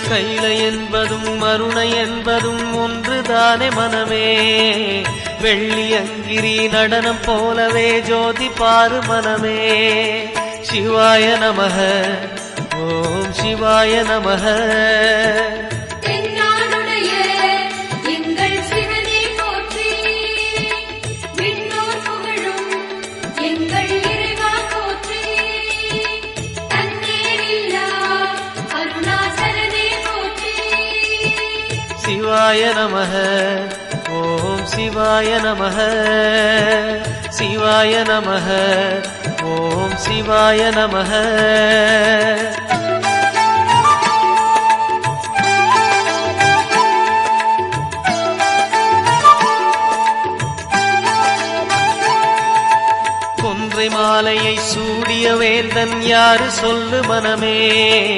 கைலை என்பதும் மருணை என்பதும் ஒன்றுதானே மனமே. வெள்ளியங்கிரி நடனம் போலவே ஜோதி பாரு மனமே. சிவாய நமக ஓம் சிவாய நமக. சிவாய நமக ஓம் சிவாய நமக. சிவாய நமக ஓம் சிவாய நமக. கொன்றை மாலையை சூடிய வேந்தன் யாரு சொல்லு மனமே.